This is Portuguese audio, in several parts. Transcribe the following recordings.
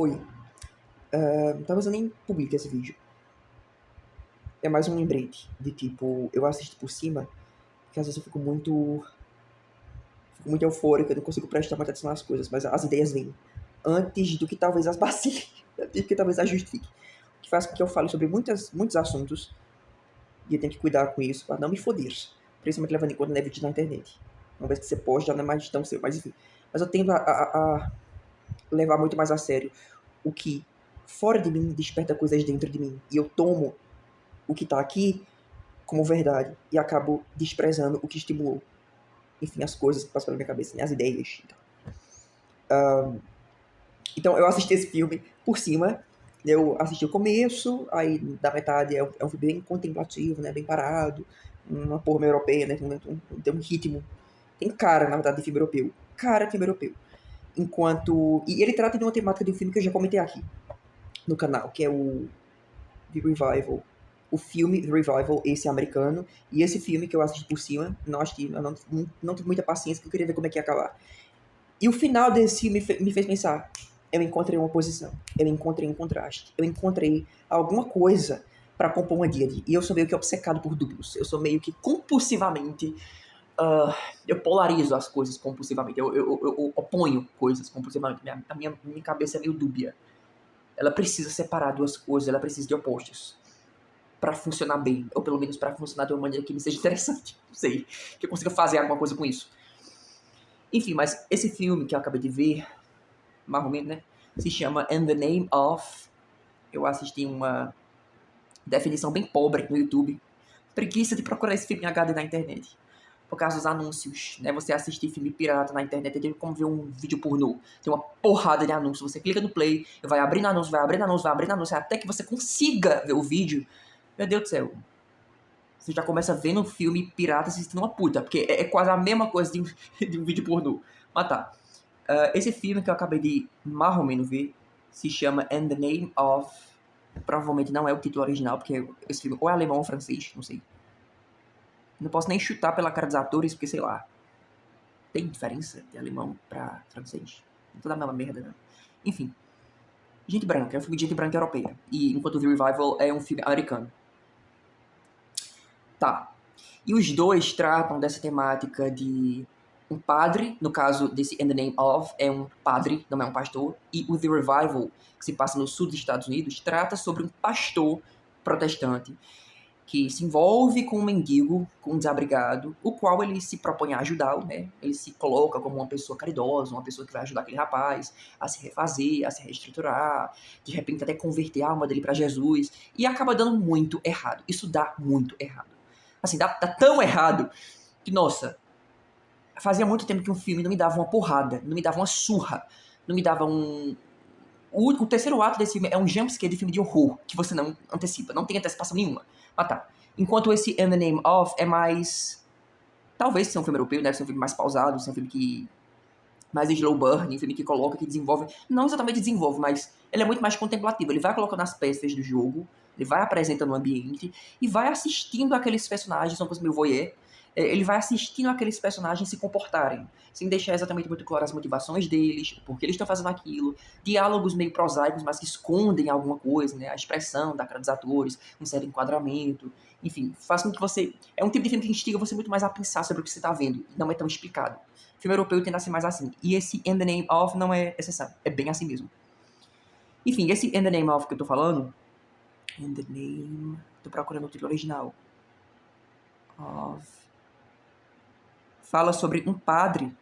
Oi, talvez eu nem publique esse vídeo. É mais um lembrete de tipo, eu assisto por cima, porque às vezes eu fico muito eufórico, eu não consigo prestar muita atenção nas coisas, mas as ideias vêm antes do que talvez as bacie, antes do que talvez as justifique. O que faz com que eu fale sobre muitos assuntos e eu tenho que cuidar com isso para não me foder. Principalmente levando em conta, né, vídeo na internet. Uma vez que você posta, já não é mais tão seu, mas enfim. Mas eu tendo a levar muito mais a sério o que fora de mim desperta coisas dentro de mim. E eu tomo o que tá aqui como verdade e acabo desprezando o que estimulou. Enfim, as coisas que passam pela minha cabeça, né? As ideias. Então eu assisti esse filme por cima. Eu assisti o começo, aí da metade é um filme bem contemplativo, né? Bem parado. Uma porra meio europeia, né? Tem um ritmo. Tem cara, na verdade, de filme europeu. Cara de filme europeu. Enquanto. E ele trata de uma temática de um filme que eu já comentei aqui no canal, que é o The Revival. O filme The Revival, esse americano, e esse filme que eu assisti por cima, não assisti, eu não tive muita paciência, porque eu queria ver como é que ia acabar. E o final desse filme me fez pensar, eu encontrei uma oposição, eu encontrei um contraste, eu encontrei alguma coisa para compor uma díade, e eu sou meio que obcecado por duplos, eu sou meio que compulsivamente, eu polarizo as coisas compulsivamente, eu oponho coisas compulsivamente, minha cabeça é meio dúbia, ela precisa separar duas coisas, ela precisa de opostos para funcionar bem, ou pelo menos para funcionar de uma maneira que me seja interessante, não sei, que eu consiga fazer alguma coisa com isso. Enfim, mas esse filme que eu acabei de ver, mais ou menos, né, se chama In the Name of. Eu assisti uma definição bem pobre no YouTube. Preguiça de procurar esse filme em HD na internet. Por causa dos anúncios, né? Você assistir filme pirata na internet é como ver um vídeo pornô. Tem uma porrada de anúncios. Você clica no play, vai abrindo anúncio, vai abrindo anúncio, vai abrindo anúncio, até que você consiga ver o vídeo. Meu Deus do céu. Você já começa vendo um filme pirata assistindo uma puta, porque é quase a mesma coisa de um vídeo pornô. Mas tá. Esse filme que eu acabei de mais ou menos ver se chama In the Name of. Provavelmente não é o título original, porque esse filme ou é alemão ou francês, não sei. Não posso nem chutar pela cara dos atores, porque sei lá. Tem diferença de alemão pra francês? Não toda a mesma merda, né? Enfim. Gente Branca, é um filme de gente branca europeia. E enquanto The Revival é um filme americano. Tá. E os dois tratam dessa temática de um padre, no caso desse In the Name of, é um padre, não é um pastor, e o The Revival, que se passa no sul dos Estados Unidos, trata sobre um pastor protestante que se envolve com um mendigo, com um desabrigado, o qual ele se propõe a ajudá-lo, né? Ele se coloca como uma pessoa caridosa, uma pessoa que vai ajudar aquele rapaz a se refazer, a se reestruturar, de repente até converter a alma dele para Jesus, e acaba dando muito errado. Isso dá muito errado. Assim, dá tão errado que, nossa, fazia muito tempo que um filme não me dava uma porrada, não me dava uma surra, não me dava um. O terceiro ato desse filme é um jumpscare de filme de horror, que você não antecipa, não tem antecipação nenhuma. Mas tá. Enquanto esse In the Name of é mais. Talvez seja um filme europeu, deve ser um filme mais pausado, ser um filme que. Mais slow burn, um filme que coloca, que desenvolve. Não exatamente desenvolve, mas ele é muito mais contemplativo. Ele vai colocando as peças do jogo, ele vai apresentando o ambiente e vai assistindo aqueles personagens, são coisas meio voyeur. Ele vai assistindo aqueles personagens se comportarem, sem deixar exatamente muito claras as motivações deles, por que eles estão fazendo aquilo, diálogos meio prosaicos, mas que escondem alguma coisa, né? A expressão da cara dos atores, um certo enquadramento, enfim, faz com que você... É um tipo de filme que instiga você muito mais a pensar sobre o que você está vendo, e não é tão explicado. O filme europeu tende a ser mais assim, e esse In the Name of não é exceção, é bem assim mesmo. Enfim, esse In the Name of que eu tô falando, In the Name... Tô procurando o título original. Of... Fala sobre um padre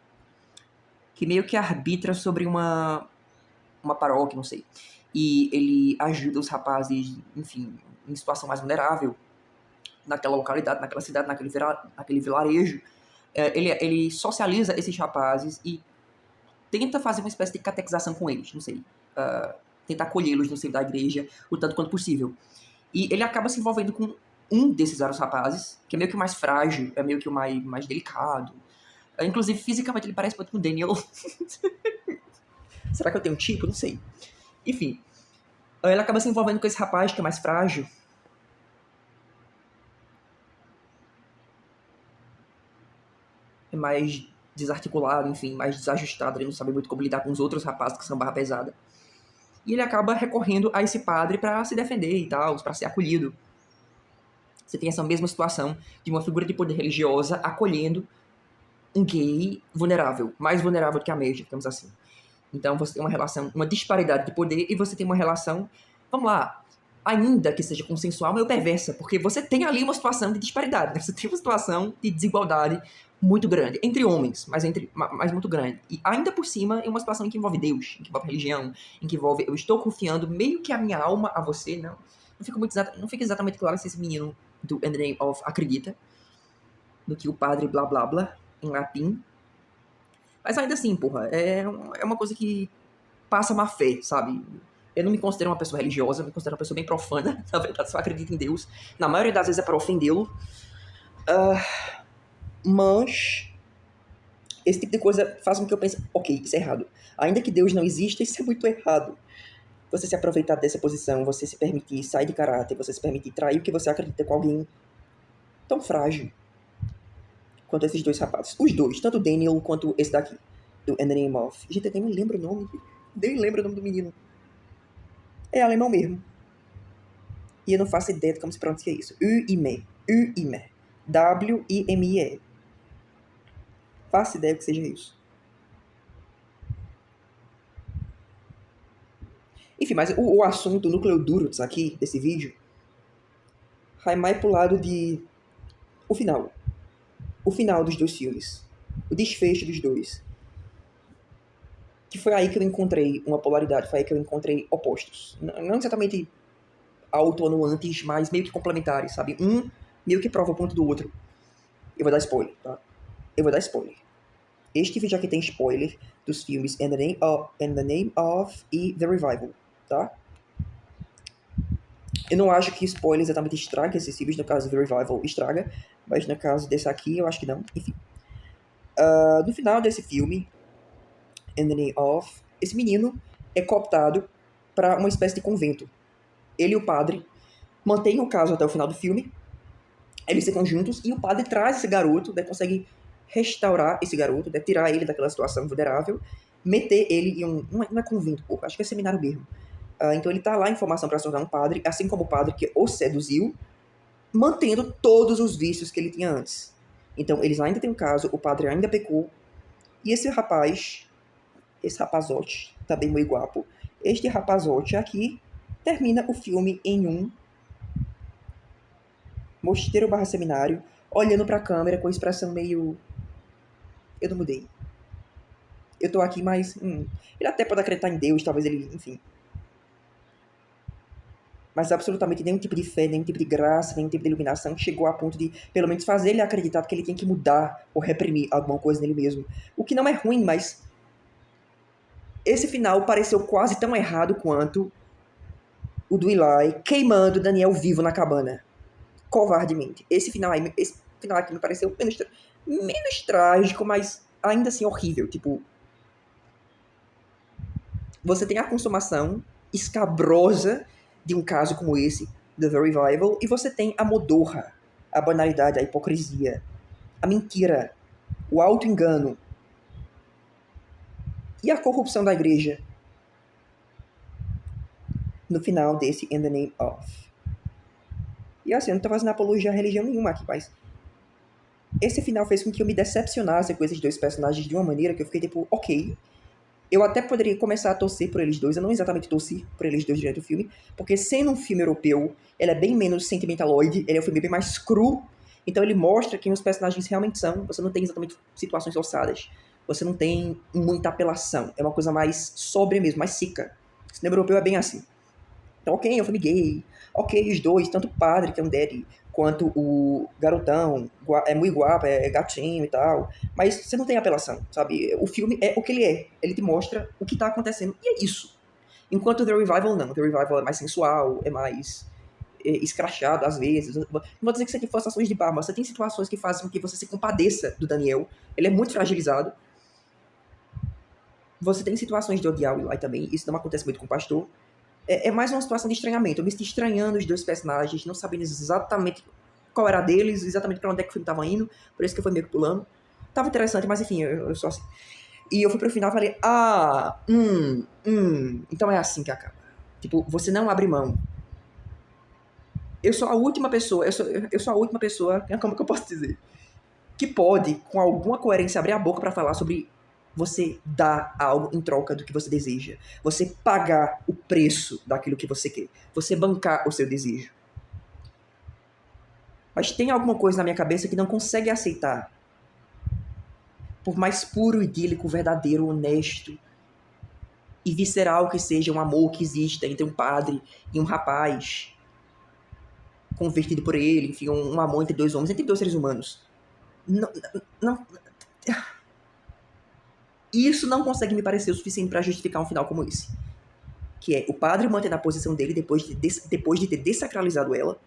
que meio que arbitra sobre uma paróquia, não sei. E ele ajuda os rapazes, enfim, em situação mais vulnerável, naquela localidade, naquela cidade, naquele vilarejo. Ele socializa esses rapazes e tenta fazer uma espécie de catequização com eles, não sei. Tentar acolhê-los no seio da igreja o tanto quanto possível. E ele acaba se envolvendo com um desses vários rapazes, que é meio que o mais frágil, é meio que o mais delicado. Inclusive, fisicamente, ele parece muito com o Daniel. Será que eu tenho um tipo? Não sei. Enfim. Ele acaba se envolvendo com esse rapaz que é mais frágil. É mais desarticulado, enfim, mais desajustado. Ele não sabe muito como lidar com os outros rapazes que são barra pesada. E ele acaba recorrendo a esse padre para se defender e tal, para ser acolhido. Você tem essa mesma situação de uma figura de poder religiosa acolhendo um gay vulnerável, mais vulnerável do que a Mage, digamos assim. Então você tem uma relação, uma disparidade de poder e você tem uma relação, vamos lá, ainda que seja consensual, meio perversa, porque você tem ali uma situação de disparidade, né? Você tem uma situação de desigualdade muito grande, entre homens, mas muito grande. E ainda por cima é uma situação em que envolve Deus, em que envolve religião, em que envolve eu estou confiando meio que a minha alma a você, não fica exatamente claro se esse menino do In the Name of acredita no que o padre blá blá blá em latim. Mas ainda assim, porra, é uma coisa que passa má fé, sabe? Eu não me considero uma pessoa religiosa, eu me considero uma pessoa bem profana, na verdade, só acredito em Deus. Na maioria das vezes é para ofendê-lo. Mas esse tipo de coisa faz com que eu pense, ok, isso é errado. Ainda que Deus não exista, isso é muito errado. Você se aproveitar dessa posição, você se permitir sair de caráter, você se permitir trair o que você acredita com alguém tão frágil quanto esses dois rapazes. Os dois, tanto o Daniel quanto esse daqui, do In the Name of. Gente, eu nem me lembro o nome. Nem lembro o nome do menino. É alemão mesmo. E eu não faço ideia de como se pronuncia isso. U-I-M-E. U-I-M-E. W-I-M-I-E. Faço ideia que seja isso. Enfim, mas o assunto, o núcleo duro disso aqui, desse vídeo, vai mais pro lado de... O final. O final dos dois filmes. O desfecho dos dois. Que foi aí que eu encontrei uma polaridade. Foi aí que eu encontrei opostos. Não exatamente autoanuantes, mas meio que complementares, sabe? Um meio que prova o ponto do outro. Eu vou dar spoiler, tá? Eu vou dar spoiler. Este vídeo aqui tem spoiler dos filmes In the Name of e The Revival, tá? Eu não acho que spoiler exatamente estraga esses filmes, no caso do The Revival estraga, mas no caso desse aqui eu acho que não. Enfim. No final desse filme, In the Name of, esse menino é cooptado para uma espécie de convento. Ele e o padre mantêm o caso até o final do filme, eles ficam juntos e o padre traz esse garoto, consegue restaurar esse garoto, tirar ele daquela situação vulnerável, meter ele em não é convento, porra, acho que é seminário mesmo. Então ele tá lá em formação para se tornar um padre, assim como o padre que o seduziu, mantendo todos os vícios que ele tinha antes. Então eles ainda têm um caso, o padre ainda pecou, e esse rapazote, tá bem muito guapo, este rapazote aqui termina o filme em um mosteiro / seminário, olhando pra câmera com expressão meio... Eu não mudei. Eu tô aqui, mas... Ele até pode acreditar em Deus, talvez ele... Enfim. Mas absolutamente nenhum tipo de fé, nenhum tipo de graça, nenhum tipo de iluminação chegou a ponto de, pelo menos, fazer ele acreditar que ele tem que mudar ou reprimir alguma coisa nele mesmo. O que não é ruim, mas... Esse final pareceu quase tão errado quanto o do Eli queimando Daniel vivo na cabana. Covardemente. Esse final aqui me pareceu menos trágico, mas ainda assim horrível. Tipo, você tem a consumação escabrosa de um caso como esse, The Revival, e você tem a modorra, a banalidade, a hipocrisia, a mentira, o auto-engano e a corrupção da igreja no final desse In the Name of. E assim, eu não tô fazendo apologia a religião nenhuma aqui, mas esse final fez com que eu me decepcionasse com esses dois personagens de uma maneira que eu fiquei tipo, ok, eu até poderia começar a torcer por eles dois, eu não exatamente torci por eles dois durante o filme, porque sendo um filme europeu, ele é bem menos sentimentaloide, ele é um filme bem mais cru, então ele mostra quem os personagens realmente são, você não tem exatamente situações forçadas, você não tem muita apelação, é uma coisa mais sóbria mesmo, mais seca. O cinema europeu é bem assim. Então, ok, é um filme gay, ok, os dois, tanto o padre, que é um daddy, quanto o garotão, é muito guapo, é gatinho e tal, mas você não tem apelação, sabe? O filme é o que ele é, ele te mostra o que tá acontecendo, e é isso. Enquanto The Revival não, The Revival é mais sensual, é mais escrachado às vezes. Não vou dizer que isso aqui forçações de barra, mas você tem situações que fazem com que você se compadeça do Daniel, ele é muito fragilizado. Você tem situações de odiar o Eli também, isso não acontece muito com o pastor. É mais uma situação de estranhamento. Eu me estou estranhando os dois personagens, não sabendo exatamente qual era deles, exatamente pra onde é que o filme tava indo, por isso que eu fui meio que pulando. Tava interessante, mas enfim, eu só assim. E eu fui pro final e falei, então é assim que acaba. Tipo, você não abre mão. Eu sou a última pessoa, eu sou a última pessoa, como que eu posso dizer? Que pode, com alguma coerência, abrir a boca pra falar sobre você dar algo em troca do que você deseja. Você pagar o preço daquilo que você quer. Você bancar o seu desejo. Mas tem alguma coisa na minha cabeça que não consegue aceitar. Por mais puro, idílico, verdadeiro, honesto e visceral que seja um amor que exista entre um padre e um rapaz convertido por ele, enfim, um amor entre dois homens, entre dois seres humanos. Não, não, isso não consegue me parecer o suficiente para justificar um final como esse. Que é o padre mantendo a posição dele depois de ter desacralizado ela,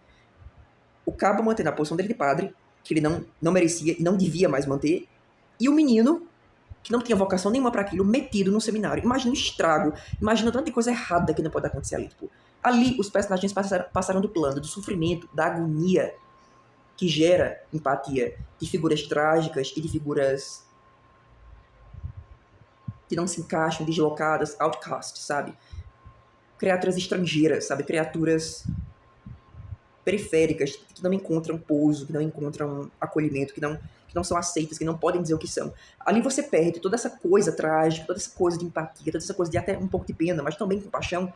o cabo mantendo a posição dele de padre, que ele não merecia e não devia mais manter, e o menino, que não tinha vocação nenhuma para aquilo, metido no seminário. Imagina o estrago, imagina tanta coisa errada que não pode acontecer ali. Tipo, ali os personagens passaram do plano, do sofrimento, da agonia que gera empatia de figuras trágicas e de figuras que não se encaixam, deslocadas, outcasts, sabe? Criaturas estrangeiras, sabe? Criaturas periféricas, que não encontram pouso, que não encontram acolhimento, que não são aceitas, que não podem dizer o que são. Ali você perde toda essa coisa trágica, toda essa coisa de empatia, toda essa coisa de até um pouco de pena, mas também compaixão,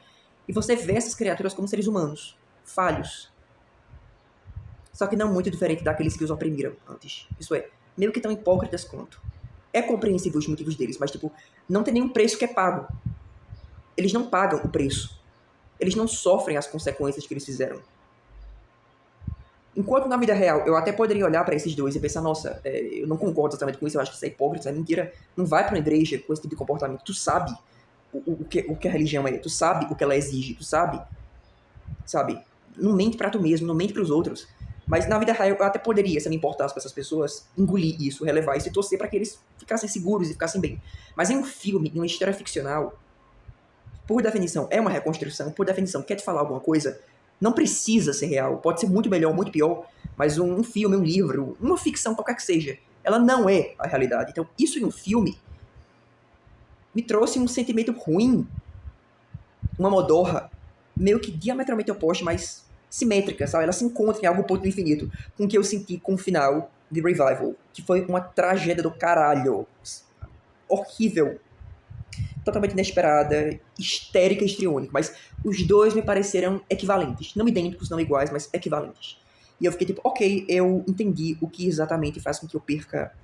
e você vê essas criaturas como seres humanos, falhos. Só que não muito diferente daqueles que os oprimiram antes. Isso é, meio que tão hipócritas quanto. É compreensível os motivos deles, mas, tipo, não tem nenhum preço que é pago. Eles não pagam o preço. Eles não sofrem as consequências que eles fizeram. Enquanto na vida real eu até poderia olhar para esses dois e pensar, nossa, eu não concordo exatamente com isso, eu acho que isso é hipócrita, isso é mentira. Não vai para uma igreja com esse tipo de comportamento. Tu sabe o que a religião é, tu sabe o que ela exige, tu sabe? Não mente para tu mesmo, não mente para os outros. Mas na vida real eu até poderia, se eu me importasse com essas pessoas, engolir isso, relevar isso e torcer para que eles ficassem seguros e ficassem bem. Mas em um filme, em uma história ficcional, por definição, é uma reconstrução, por definição, quer te falar alguma coisa, não precisa ser real. Pode ser muito melhor, muito pior, mas um filme, um livro, uma ficção, qualquer que seja, ela não é a realidade. Então, isso em um filme me trouxe um sentimento ruim, uma modorra, meio que diametralmente oposta, mas simétrica, sabe? Ela se encontra em algum ponto do infinito com o que eu senti com o final de Revival, que foi uma tragédia do caralho. Horrível, totalmente inesperada, histérica e histriônica, mas os dois me pareceram equivalentes. Não idênticos, não iguais, mas equivalentes. E eu fiquei tipo, ok, eu entendi o que exatamente faz com que eu perca,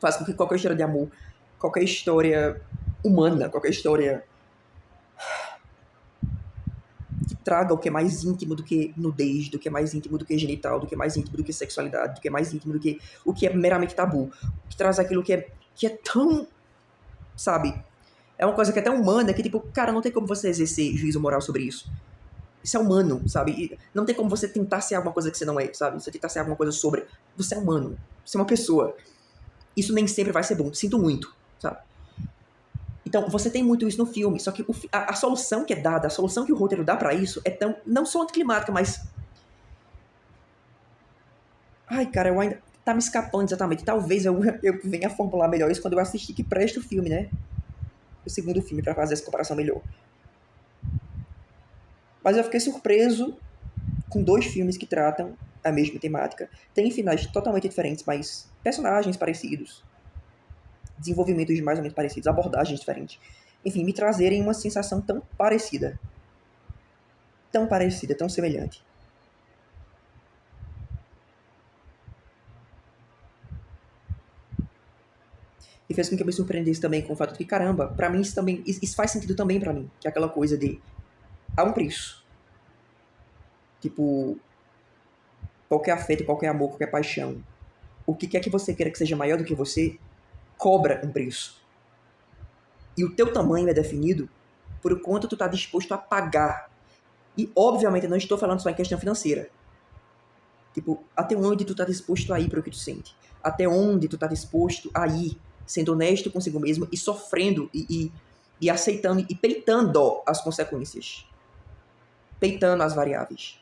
faz com que qualquer história de amor, qualquer história humana, qualquer história que traga o que é mais íntimo do que nudez, do que é mais íntimo do que genital, do que é mais íntimo do que sexualidade, do que é mais íntimo do que o que é meramente tabu, que traz aquilo que é tão, sabe, é uma coisa que é tão humana que, tipo, cara, não tem como você exercer juízo moral sobre isso. Isso é humano, sabe? E não tem como você tentar ser alguma coisa que você não é, sabe? Você tentar ser alguma coisa sobre. Você é humano. Você é uma pessoa. Isso nem sempre vai ser bom. Sinto muito, sabe? Então, você tem muito isso no filme, só que a solução que é dada, a solução que o roteiro dá pra isso é tão, não só anticlimática, mas... Ai, cara, eu ainda... Tá me escapando exatamente. Talvez eu venha a formular melhor isso quando eu assistir que presta o filme, né? O segundo filme, pra fazer essa comparação melhor. Mas eu fiquei surpreso com dois filmes que tratam a mesma temática. Tem finais totalmente diferentes, mas personagens parecidos, desenvolvimentos mais ou menos parecidos, abordagens diferentes. Enfim, me trazerem uma sensação tão parecida, tão semelhante. E fez com que eu me surpreendesse também com o fato de que, caramba, pra mim isso faz sentido também pra mim, que é aquela coisa de, há um preço. Tipo, qualquer afeto, qualquer amor, qualquer paixão, o que quer que você queira que seja maior do que você, cobra um preço. E o teu tamanho é definido por o quanto tu tá disposto a pagar. E, obviamente, eu não estou falando só em questão financeira. Tipo, até onde tu tá disposto a ir para o que tu sente? Até onde tu tá disposto a ir, sendo honesto consigo mesmo e sofrendo e aceitando e peitando as consequências. Peitando as variáveis.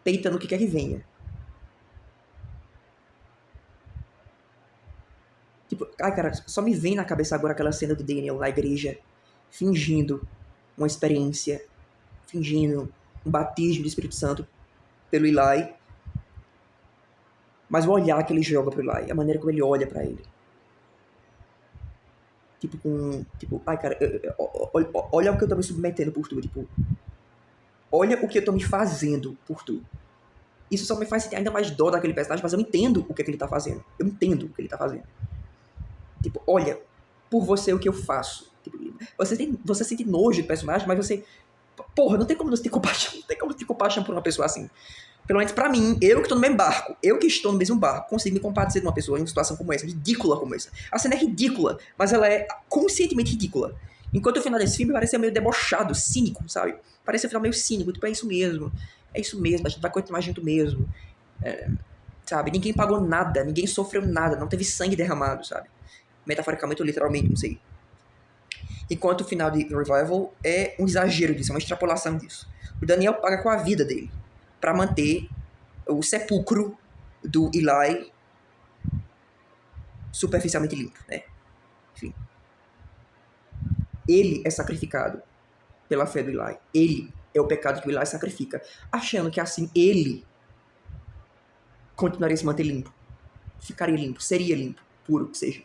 Peitando o que quer que venha. Tipo, Ai, cara, só me vem na cabeça agora aquela cena do Daniel na igreja, fingindo uma experiência, fingindo um batismo do Espírito Santo pelo Eli, mas o olhar que ele joga pro Eli, a maneira como ele olha pra ele. Tipo, ai, cara, olha o que eu tô me submetendo por tu, tipo, olha o que eu tô me fazendo por tu. Isso só me faz sentir ainda mais dó daquele personagem, mas eu entendo o que ele tá fazendo. Eu entendo o que ele tá fazendo. Tipo, olha, por você o que eu faço. Tipo, você sente nojo do personagem, mas você... Porra, não tem como não ter compaixão. Não tem como ter compaixão por uma pessoa assim. Pelo menos pra mim, eu que estou no mesmo barco, eu que estou no mesmo barco, consigo me compadecer de uma pessoa em uma situação como essa, ridícula como essa. A cena é ridícula, mas ela é conscientemente ridícula. Enquanto o final desse filme parecia meio debochado, cínico, sabe? Parecia um final meio cínico, tipo, é isso mesmo, a gente vai continuar junto mesmo. Sabe? Ninguém pagou nada, ninguém sofreu nada, não teve sangue derramado, sabe? Metaforicamente ou literalmente, não sei. Enquanto o final de The Revival é um exagero disso, é uma extrapolação disso. O Daniel paga com a vida dele para manter o sepulcro do Eli superficialmente limpo, né? Enfim. Ele é sacrificado pela fé do Eli. Ele é o pecado que o Eli sacrifica, achando que assim ele continuaria a se manter limpo. Ficaria limpo, seria limpo, puro que seja.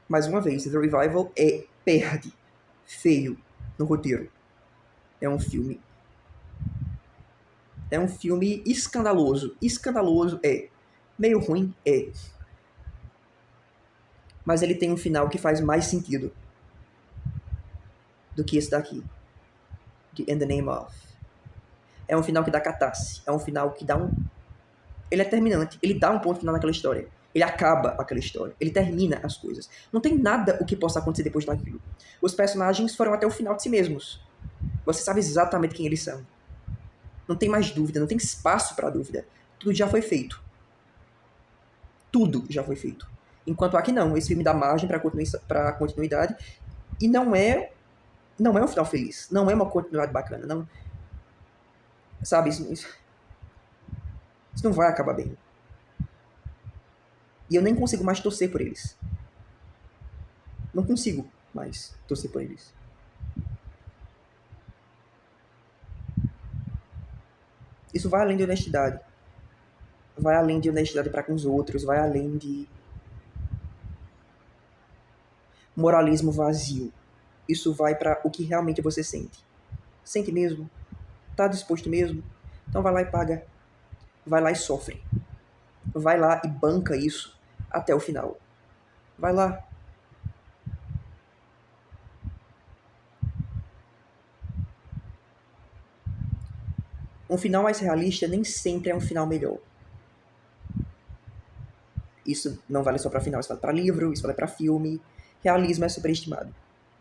Mais uma vez, The Revival perde feio no roteiro. É um filme escandaloso. Escandaloso é. Meio ruim é. Mas ele tem um final que faz mais sentido do que esse daqui. De In the Name of. É um final que dá catarse. É um final que dá um... Ele é terminante. Ele dá um ponto final naquela história. Ele acaba aquela história. Ele termina as coisas. Não tem nada o que possa acontecer depois daquilo. Os personagens foram até o final de si mesmos. Você sabe exatamente quem eles são. Não tem mais dúvida. Não tem espaço para dúvida. Tudo já foi feito. Tudo já foi feito. Enquanto aqui não. Esse filme dá margem para continuidade. E não é um final feliz. Não é uma continuidade bacana. Não, sabe? Isso não vai acabar bem. E eu nem consigo mais torcer por eles. Não consigo mais torcer por eles. Isso vai além de honestidade. Vai além de honestidade para com os outros. Vai além de moralismo vazio. Isso vai para o que realmente você sente. Sente mesmo? Tá disposto mesmo? Então vai lá e paga. Vai lá e sofre. Vai lá e banca isso até o final. Vai lá. Um final mais realista nem sempre é um final melhor. Isso não vale só para final, isso vale para livro, isso vale para filme. Realismo é superestimado.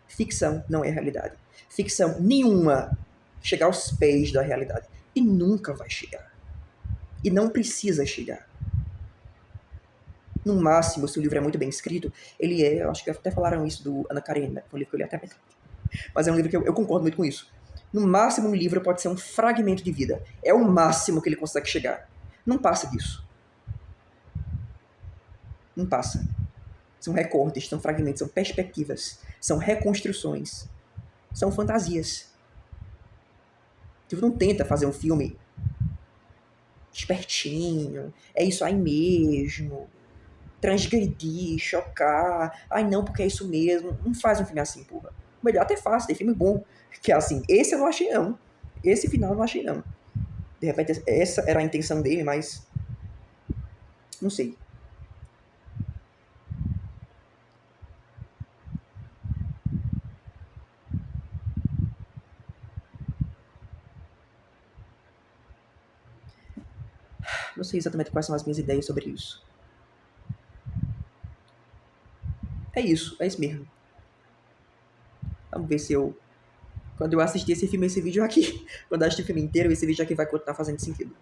Ficção não é realidade. Ficção nenhuma chega aos pés da realidade. E nunca vai chegar. E não precisa chegar. No máximo, se o livro é muito bem escrito, ele é... Eu acho que até falaram isso do Ana Karenina, foi um livro que eu li até metade. Mas é um livro que eu concordo muito com isso. No máximo, um livro pode ser um fragmento de vida. É o máximo que ele consegue chegar. Não passa disso. Não passa. São recortes, são fragmentos, são perspectivas, são reconstruções, são fantasias. Tu não tenta fazer um filme espertinho, é isso aí mesmo, transgredir, chocar, ai não, porque é isso mesmo. Não faz um filme assim, porra. Melhor até fácil, tem filme bom, que é assim. Esse eu não achei não. Esse final eu não achei não. De repente essa era a intenção dele, mas não sei. Não sei exatamente quais são as minhas ideias sobre isso. É isso mesmo. Vamos ver se eu... Quando eu assistir esse filme, esse vídeo aqui, quando eu assistir o filme inteiro, esse vídeo aqui vai continuar fazendo sentido.